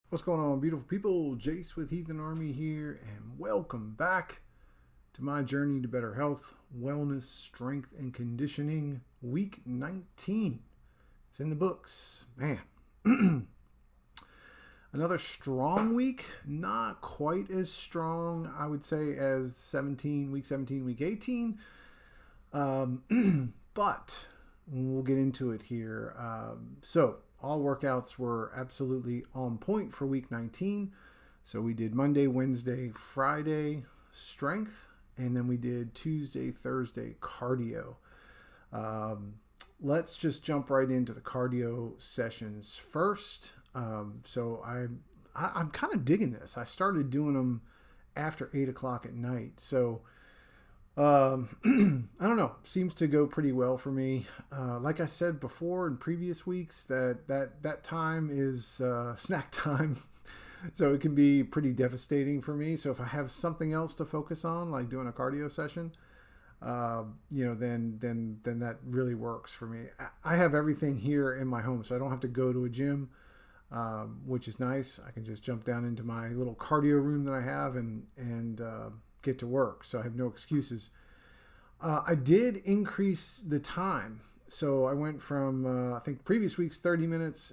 What's going on, beautiful people? Jace with Heathen Army here, and welcome back to my journey to better health, wellness, strength, and conditioning. Week 19. It's in the books. Man. Another strong week. Not quite as strong, I would say, as week 17, week 18. But we'll get into it here. So all workouts were absolutely on point for week 19. So we did Monday, Wednesday, Friday strength, and then we did Tuesday, Thursday cardio. Let's just jump right into the cardio sessions first. I'm kind of digging this. I started doing them after 8 o'clock at night. So I don't know. Seems to go pretty well for me. Like I said before in previous weeks, that time is snack time, so it can be pretty devastating for me. So if I have something else to focus on, like doing a cardio session, then that really works for me. I have everything here in my home, so I don't have to go to a gym, which is nice. I can just jump down into my little cardio room that I have and get to work, so I have no excuses. I did increase the time, so I went from I think previous week's 30 minutes.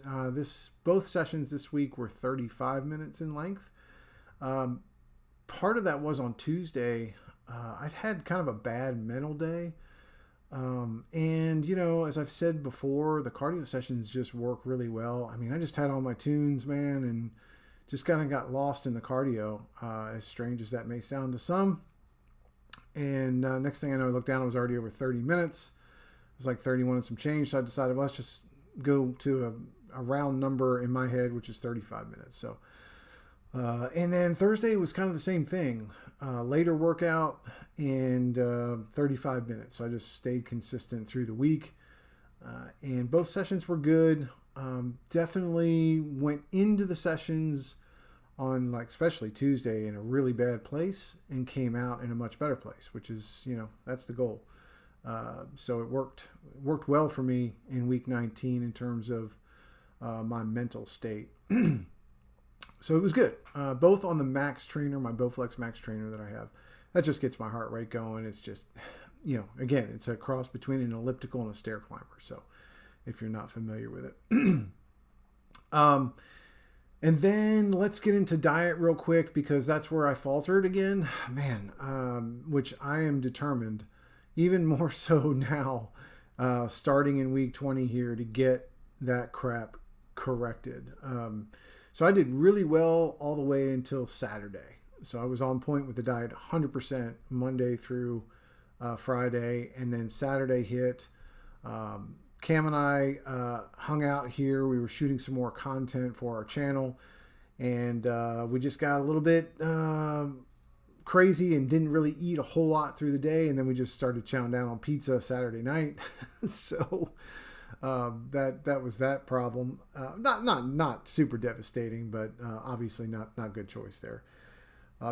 Both sessions this week were 35 minutes in length. Part of that was on Tuesday. I'd had kind of a bad mental day, and as I've said before, the cardio sessions just work really well. I mean, I just had all my tunes, man, and just kind of got lost in the cardio, as strange as that may sound to some. And next thing I know, I looked down, it was already over 30 minutes. It was like 31 and some change. So I decided, well, let's just go to a round number in my head, which is 35 minutes. So, and then Thursday was kind of the same thing. Later workout and 35 minutes. So I just stayed consistent through the week. And both sessions were good. Definitely went into the sessions on, like, especially Tuesday, in a really bad place and came out in a much better place, which is, that's the goal. So it worked well for me in week 19 in terms of my mental state. So it was good. Both on the Max Trainer, my Bowflex Max Trainer that I have. That just gets my heart rate going. It's just, again, it's a cross between an elliptical and a stair climber. So if you're not familiar with it. And then let's get into diet real quick, because that's where I faltered again, man, which I am determined, even more so now, starting in week 20 here, to get that crap corrected. So I did really well all the way until Saturday. So I was on point with the diet 100% Monday through Friday, and then Saturday hit. Cam and I hung out here. We were shooting some more content for our channel, and we just got a little bit crazy and didn't really eat a whole lot through the day, and then we just started chowing down on pizza Saturday night. So that was that problem. Not super devastating, but obviously not good choice there.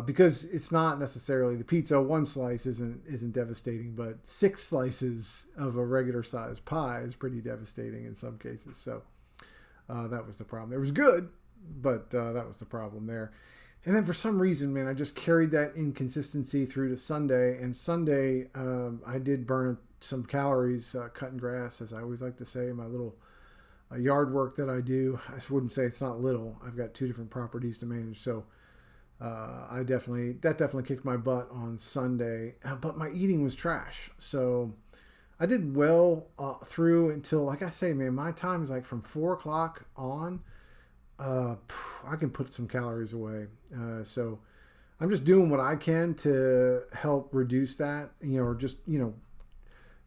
Because it's not necessarily the pizza. One slice isn't devastating, but 6 slices of a regular size pie is pretty devastating in some cases. So that was the problem. It was good, but that was the problem there. And then for some reason, man, I just carried that inconsistency through to Sunday. And Sunday, I did burn some calories cutting grass, as I always like to say, my little yard work that I do. I wouldn't say it's not little. I've got 2 different properties to manage, so that definitely kicked my butt on Sunday, but my eating was trash. So I did well through until, like I say, man, my time is like from 4 o'clock on. I can put some calories away. So I'm just doing what I can to help reduce that, or just,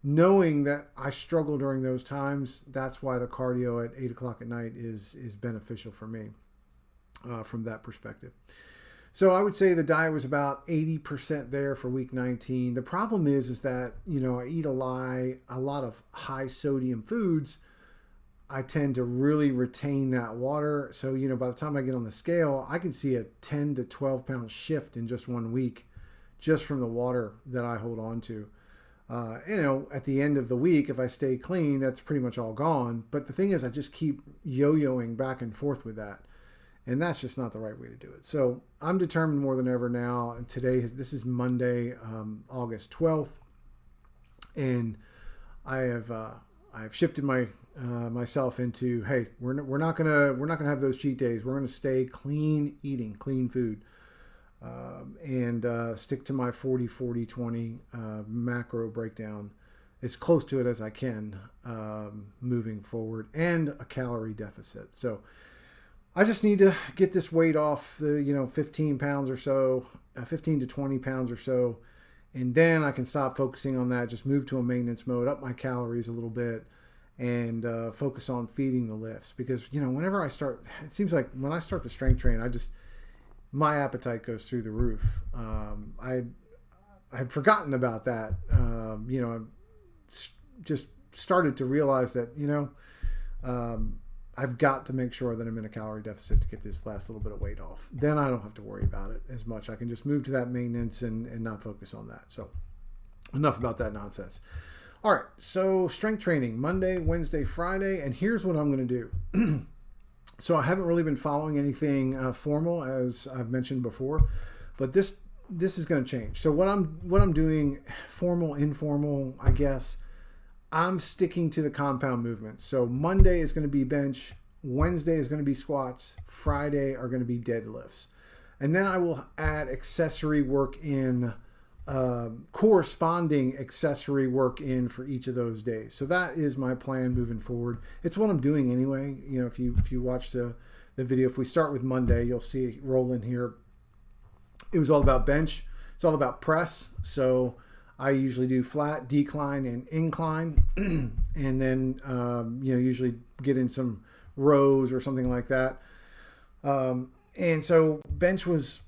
knowing that I struggle during those times. That's why the cardio at 8 o'clock at night is beneficial for me from that perspective. So I would say the diet was about 80% there for week 19. The problem is that, I eat a lot of high sodium foods. I tend to really retain that water. So, by the time I get on the scale, I can see a 10 to 12 pound shift in just 1 week, just from the water that I hold on to. At the end of the week, if I stay clean, that's pretty much all gone. But the thing is, I just keep yo-yoing back and forth with that. And that's just not the right way to do it. So I'm determined more than ever now. And this is Monday, August 12th. And I've shifted myself into, hey, we're not gonna have those cheat days. We're gonna stay clean eating, clean food, and stick to my 40-40-20 macro breakdown as close to it as I can, moving forward, and a calorie deficit. So I just need to get this weight off the 15 pounds or so, 15 to 20 pounds or so. And then I can stop focusing on that, just move to a maintenance mode, up my calories a little bit, and focus on feeding the lifts. Because, whenever I start, it seems like when I start to strength train, my appetite goes through the roof. I'd forgotten about that. I just started to realize that, I've got to make sure that I'm in a calorie deficit to get this last little bit of weight off. Then I don't have to worry about it as much. I can just move to that maintenance and not focus on that. So enough about that nonsense. All right, so strength training, Monday, Wednesday, Friday, and here's what I'm going to do. So I haven't really been following anything formal, as I've mentioned before, but this is going to change. So what I'm doing, formal, informal, I guess, I'm sticking to the compound movements. So Monday is going to be bench, Wednesday is going to be squats, Friday are going to be deadlifts. And then I will add accessory work in, corresponding accessory work in for each of those days. So that is my plan moving forward. It's what I'm doing anyway. If you watch the video, if we start with Monday, you'll see it roll in here. It was all about bench. It's all about press. So I usually do flat, decline, and incline, and then usually get in some rows or something like that. And so bench was,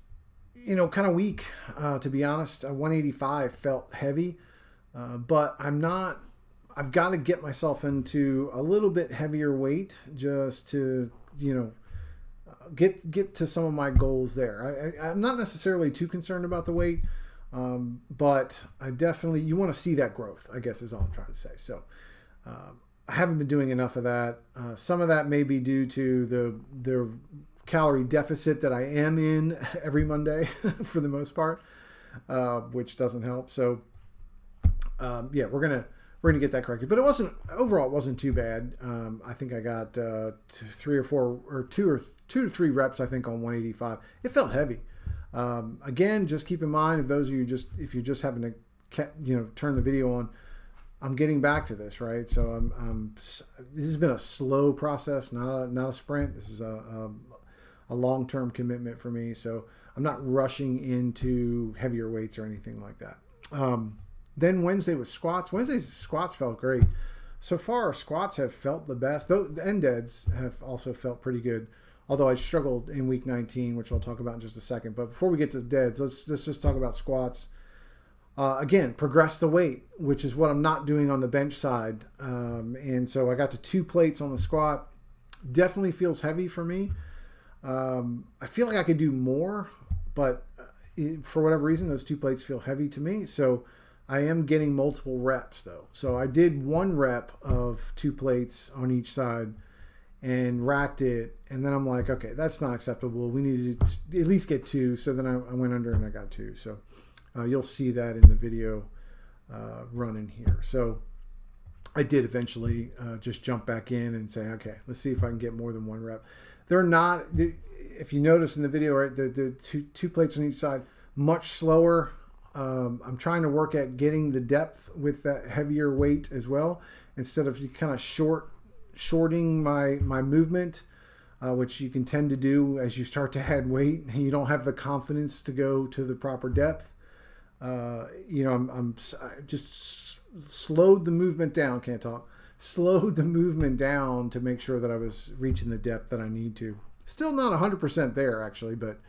kind of weak, to be honest. 185 felt heavy, but I've got to get myself into a little bit heavier weight just to, get to some of my goals there. I'm not necessarily too concerned about the weight. But you want to see that growth, I guess is all I'm trying to say. So, I haven't been doing enough of that. Some of that may be due to the calorie deficit that I am in every Monday for the most part, which doesn't help. So, we're going to get that corrected, but it wasn't too bad. I think I got, 2 to 3 reps, I think, on 185. It felt heavy. Again, just keep in mind, if you just happen to, turn the video on, I'm getting back to this, right? So this has been a slow process, not a sprint. This is a long-term commitment for me. So I'm not rushing into heavier weights or anything like that. Then Wednesday was squats. Wednesday's squats felt great. So far, squats have felt the best. The end deads have also felt pretty good. Although I struggled in week 19, which I'll talk about in just a second. But before we get to deads, let's just talk about squats. Again, progress the weight, which is what I'm not doing on the bench side. And so I got to 2 plates on the squat. Definitely feels heavy for me. I feel like I could do more, but for whatever reason, those 2 plates feel heavy to me. So I am getting multiple reps, though. So I did 1 rep of 2 plates on each side and racked it, and then I'm like, okay, that's not acceptable. We need to at least get 2. So then I went under and I got 2. So you'll see that in the video running here. So I did eventually just jump back in and say, okay, let's see if I can get more than 1 rep. They're not, if you notice in the video, right, the two plates on each side, much slower. I'm trying to work at getting the depth with that heavier weight as well, instead of you kind of shorting my movement, which you can tend to do as you start to add weight and you don't have the confidence to go to the proper depth. I just slowed the movement down. Can't talk. Slowed the movement down to make sure that I was reaching the depth that I need to. Still not 100% there actually, but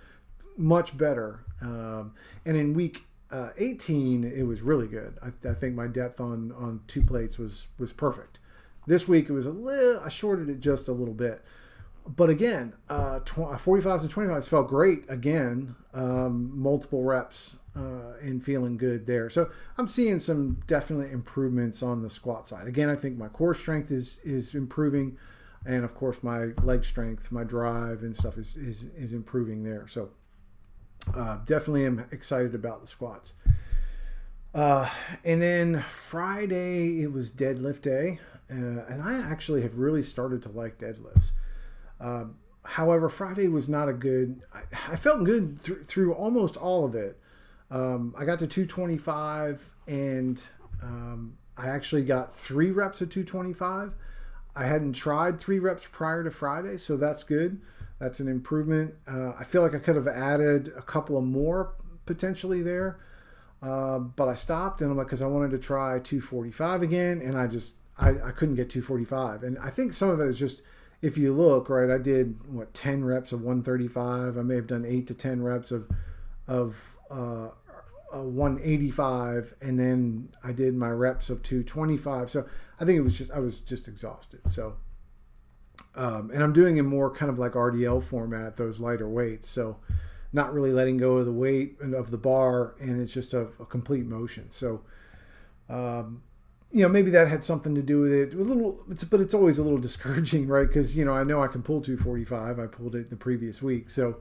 much better. And in week 18, it was really good. I think my depth on 2 plates was perfect. This week it was I shorted it just a little bit. But again, 45s and 25s felt great again. Multiple reps and feeling good there. So I'm seeing some definite improvements on the squat side. Again, I think my core strength is improving. And of course, my leg strength, my drive and stuff is improving there. So definitely am excited about the squats. And then Friday, it was deadlift day. And I actually have really started to like deadlifts. However, Friday was not a good, I felt good through almost all of it. I got to 225 and I actually got 3 reps of 225. I hadn't tried 3 reps prior to Friday, so that's good. That's an improvement. I feel like I could have added a couple of more potentially there, but I stopped and I'm like, because I wanted to try 245 again, and I couldn't get 245. And I think some of that is just, if you look, right, I did 10 reps of 135. I may have done 8 to 10 reps of 185, and then I did my reps of 225. So I think I was just exhausted. So, and I'm doing in more kind of like RDL format, those lighter weights. So not really letting go of the weight of the bar, and it's just a complete motion. So, maybe that had something to do with it. But it's always a little discouraging, right? Because, I know I can pull 245. I pulled it the previous week. So,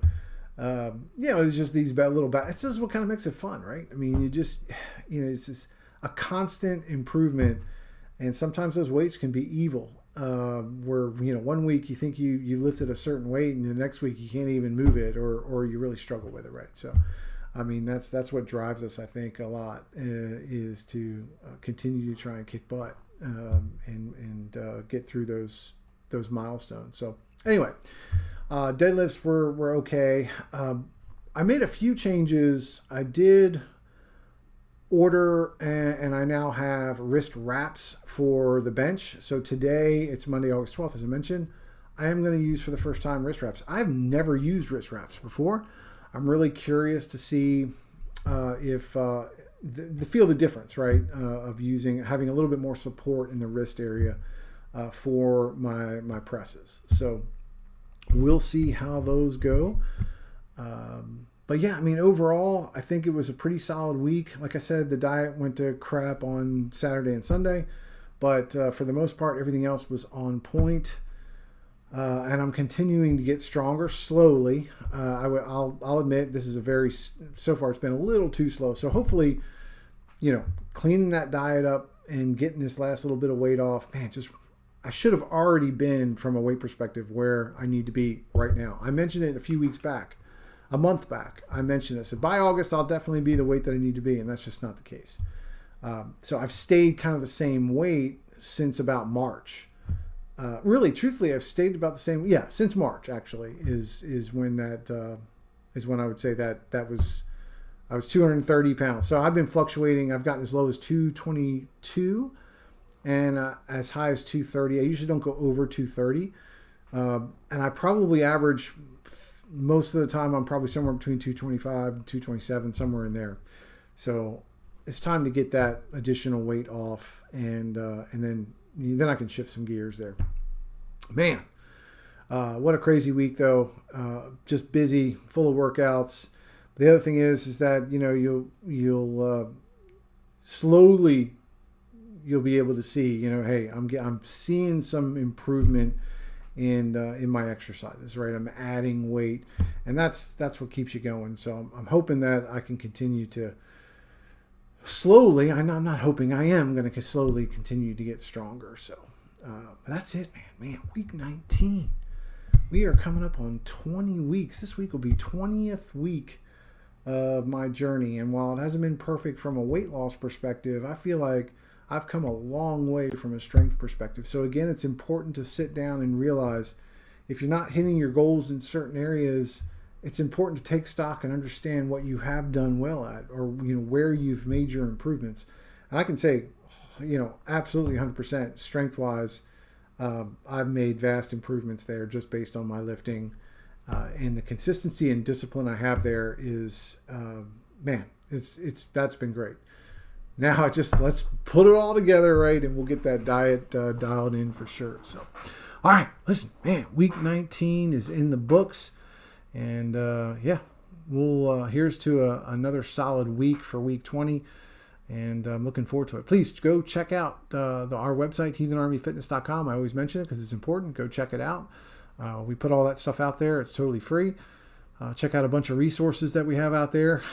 it's just these little it's just what kind of makes it fun, right? I mean, it's just a constant improvement, and sometimes those weights can be evil. Where, one week you think you lifted a certain weight, and the next week you can't even move it, or you really struggle with it, right? So, I mean, that's what drives us, I think, a lot, is to continue to try and kick butt and get through those milestones. So, anyway. Deadlifts were okay. I made a few changes. I did order, and I now have wrist wraps for the bench. So today, it's Monday, August 12th, as I mentioned. I am going to use for the first time wrist wraps. I've never used wrist wraps before. I'm really curious to see if feel the difference, right, of having a little bit more support in the wrist area for my presses. So we'll see how those go. But yeah, I mean, overall, I think it was a pretty solid week. Like I said, the diet went to crap on Saturday and Sunday, but for the most part, everything else was on point. And I'm continuing to get stronger slowly. I'll admit this is so far it's been a little too slow. So hopefully, cleaning that diet up and getting this last little bit of weight off, man, I should have already been, from a weight perspective, where I need to be right now. I mentioned it a month back. I mentioned it. I said, by August, I'll definitely be the weight that I need to be, and that's just not the case. So I've stayed kind of the same weight since about March. Really, truthfully, I've stayed about the same. Yeah, since March actually is when I would say that was. I was 230 pounds. So I've been fluctuating. I've gotten as low as 222 and as high as 230. I usually don't go over 230. And I probably average, most of the time, I'm probably somewhere between 225 and 227, somewhere in there. So it's time to get that additional weight off, and then I can shift some gears there. Man, what a crazy week though. Just busy, full of workouts. The other thing is that you'll slowly you'll be able to see, hey, I'm seeing some improvement in my exercises, right? I'm adding weight, and that's what keeps you going. So I'm hoping that I can continue to slowly. I'm not hoping. I am going to slowly continue to get stronger. So that's it, man. Week 19. We are coming up on 20 weeks. This week will be 20th week of my journey, and while it hasn't been perfect from a weight loss perspective, I feel like I've come a long way from a strength perspective. So again, it's important to sit down and realize if you're not hitting your goals in certain areas, it's important to take stock and understand what you have done well at, or where you've made your improvements. And I can say, absolutely 100% strength-wise, I've made vast improvements there just based on my lifting. And the consistency and discipline I have there is, that's been great. Now let's put it all together, right? And we'll get that diet dialed in for sure. So, all right, listen, man, week 19 is in the books. And here's to another solid week for week 20. And I'm looking forward to it. Please go check out our website, heathenarmyfitness.com. I always mention it because it's important. Go check it out. We put all that stuff out there. It's totally free. Check out a bunch of resources that we have out there.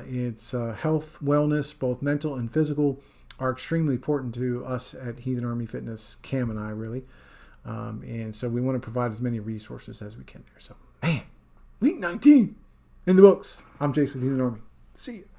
It's health, wellness, both mental and physical, are extremely important to us at Heathen Army Fitness, Cam and I, really. And so we want to provide as many resources as we can there. So, man, week 19 in the books. I'm Jace with Heathen Army. See you.